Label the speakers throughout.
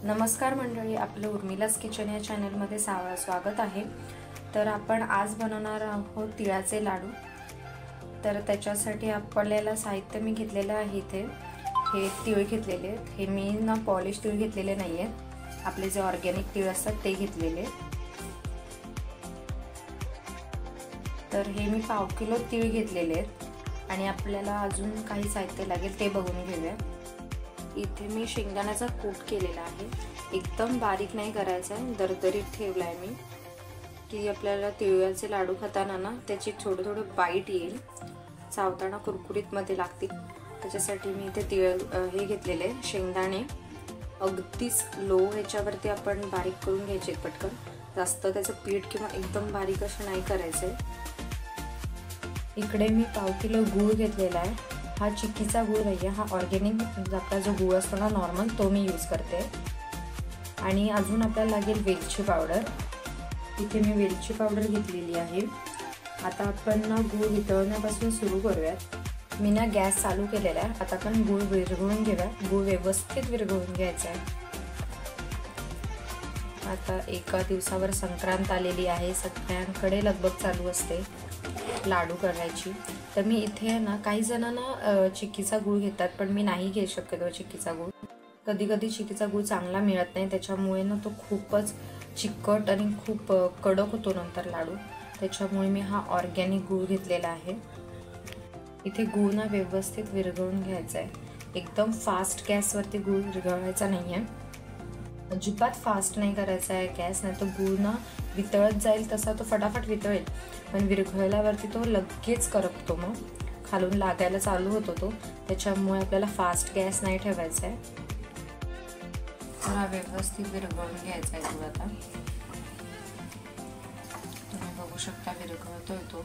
Speaker 1: नमस्कार मंडळी, आपलं उर्मिलास किचन या चॅनलमध्ये स्वागत आहे। तर आपण आज बनवणार आहोत तिळाचे लाडू। तर त्याच्यासाठी आपल्याला साहित्य मी घेतलेलं आहे। इथे हे तीळ घेतलेले आहेत। हे मी ना पॉलिश तीळ घेतलेले नाहीये, आपले जे ऑर्गॅनिक तीळ असतात ते घेतलेले। तर हे मी 1/2 किलो तीळ घेतलेले आहेत आणि आपल्याला अजून काही साहित्य लागेल ते बघून घेऊया। इथे मी शेंगदाण्याचा कूट केलेला आहे, एकदम बारीक नाही करायचा आहे, दरदरीत ठेवलाय मी की आपल्याला तिळाचे लाडू खाताना ना त्याची थोडं बाईट येईल, चावताना कुरकुरीत मध्ये लागतील। त्याच्यासाठी मी इथे तीळ हे घेतलेले शेंगदाणे अगदीच लो ह्याच्यावरती आपण बारीक करून घ्यायचे पटकन, जास्त त्याचं पीठ किंवा एकदम बारीक असं नाही करायचंय। इकडे मी 1/2 किलो गूळ घेतलेला आहे। हा चिक्कीचा गूळ नाहीये, हा ऑर्गॅनिक आपला जो गूळ असतो ना नॉर्मल, तो मी यूज करते। आणि अजून आपल्याला लागेल वेलची पावडर। इथे मी वेलची पावडर घेतलेली आहे। आता आपण ना गूळ वितळण्यापासून सुरू करूयात। मी ना गॅस चालू केलेला आहे। आता आपण गूळ विरघळून घेऊया। गूळ व्यवस्थित विरघळून घ्यायचा आहे। आता एका दिवसावर संक्रांत आलेली आहे, सगळ्यांकडे लगबग चालू असते लाडू करायची। तर मी इथे ना काही जणांना चिक्कीचा गूळ घेतात, पण मी नाही घेऊ शकतो चिक्कीचा गूळ। कधी कधी चिक्कीचा गूळ चांगला मिळत नाही, त्याच्यामुळे ना तो खूपच चिकट आणि खूप कडक होतो नंतर लाडू। त्याच्यामुळे मी हा ऑर्गॅनिक गूळ घेतलेला आहे। इथे गूळ ना व्यवस्थित विरघळून घ्यायचा आहे। एकदम फास्ट गॅसवरती गूळ विरघळवायचा नाहीये, अजिबात फास्ट नाही करायचा आहे गॅस, नाही तो गूळ ना वितळत जाईल तसा तो फटाफट वितळेल, पण विरघळल्यावरती तो लगेच करपतो, मग खालून लागायला चालू होतो तो। त्याच्यामुळे आपल्याला फास्ट गॅस नाही ठेवायचा आहे। तर हा व्यवस्थित विरघळून घ्यायचा आहे गूळ। आता तुम्ही बघू शकता विरघळतोय तो,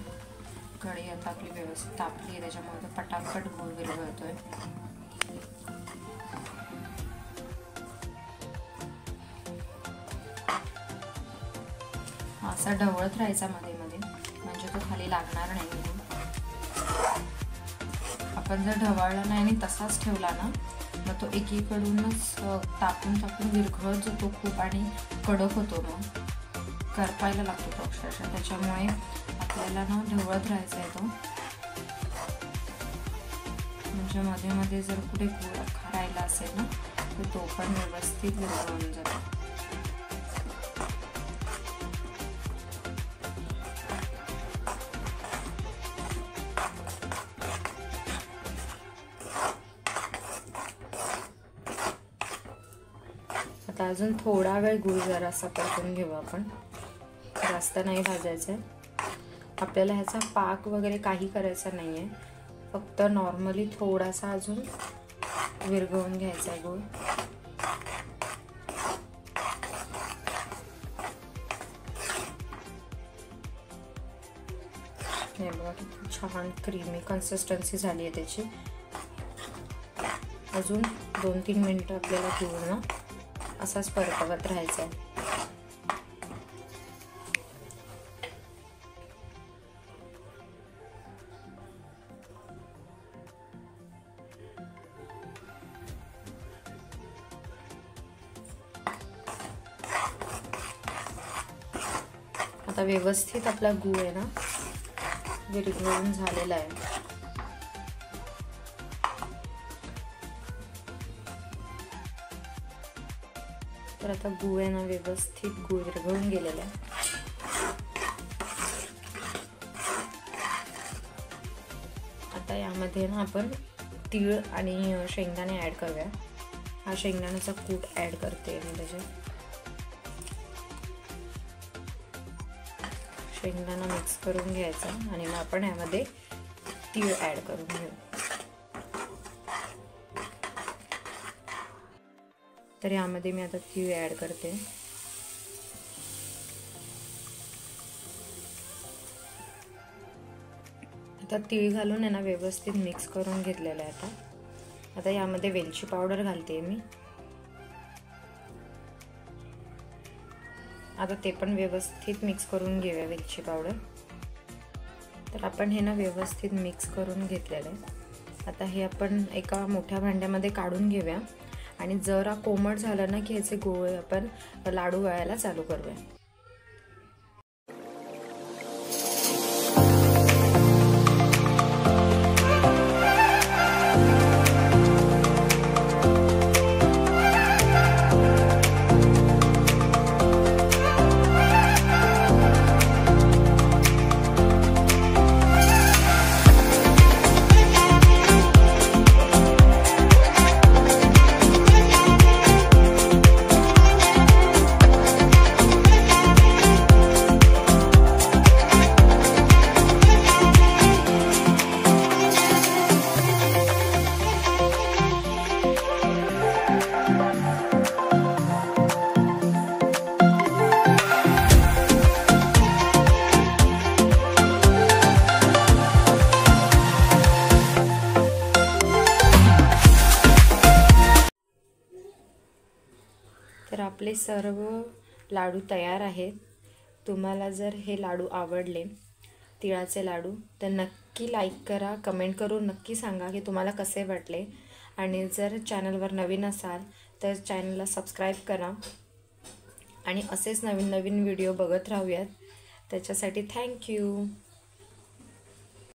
Speaker 1: कढई आता आपली व्यवस्थित तापली आहे, त्याच्यामुळे तो पटापट गूळ विरघळतोय। असा ढवळत राहायचा मध्ये मध्ये, म्हणजे तो खाली लागणार नाही। आपण जर ढवळला नाही आणि तसाच ठेवला ना, मग तो एकीकडूनच तापून तापून विरघळत जातो खूप आणि कडक होतो, मग करपायला लागतो तो अक्षरशः। त्याच्यामुळे आपल्याला ना ढवळत राहायचा आहे तो, म्हणजे मध्ये मध्ये जर कुठे गूळ राहिला असेल ना तर तो पण व्यवस्थित विरघळून जातो। आता अजून थोडा वेळ गूळ जरासा परतून घेऊ आपण, जास्त नाही भाजायचं आहे आपल्याला। ह्याचा पाक वगैरे काही करायचा नाहीये, फक्त नॉर्मली थोडासा अजून विरघळून घ्यायचा आहे गूळ। हे बघा किती छान क्रीमी कन्सिस्टन्सी झाली आहे त्याची। अजून 2-3 मिनिटं आपल्याला गूळ ना असाच परतवत राहायचा आहे। आता व्यवस्थित आपला गूळ आहे ना विरघळून झालेला आहे। तर आता गूळ आहे ना व्यवस्थित गूळ विरघळून गेलेला आहे। आता यामध्ये ना आपण तीळ आणि शेंगदाणे ऍड करूया। हा शेंगदाण्याचा कूट ऍड करते मी त्याच्यात। शेंगदाणा मिक्स करून घ्यायचा आणि मग आपण यामध्ये तीळ ऍड करून घेऊ। तर यामध्ये मी आता तीळ ऍड करते। आता तीळ घालून आहे ना व्यवस्थित मिक्स करून घेतलेलं आहे। आता यामध्ये वेलची पावडर घालते मी। आता ते पण व्यवस्थित मिक्स करून घेऊया वेलची पावडर। तर आपण हे ना व्यवस्थित मिक्स करून घेतलेलं आहे। आता हे आपण एका मोठ्या भांड्यामध्ये काढून घेऊया आणि जरा कोमट झालं ना की ह्याचे गोळे आपण लाडू वळायला चालू करूया. तर आपले सर्व लाडू तयार आहेत. तुम्हाला जर हे लाडू आवडले, तिळाचे लाडू, तर नक्की लाईक करा, कमेंट करून नक्की सांगा की तुम्हाला कसे वाटले. आणि जर चॅनलवर नवीन असाल तर चॅनलला सबस्क्राईब करा आणि असेच नवीन नवीन व्हिडिओ बघत राहूयात. त्याच्यासाठी थँक्यू.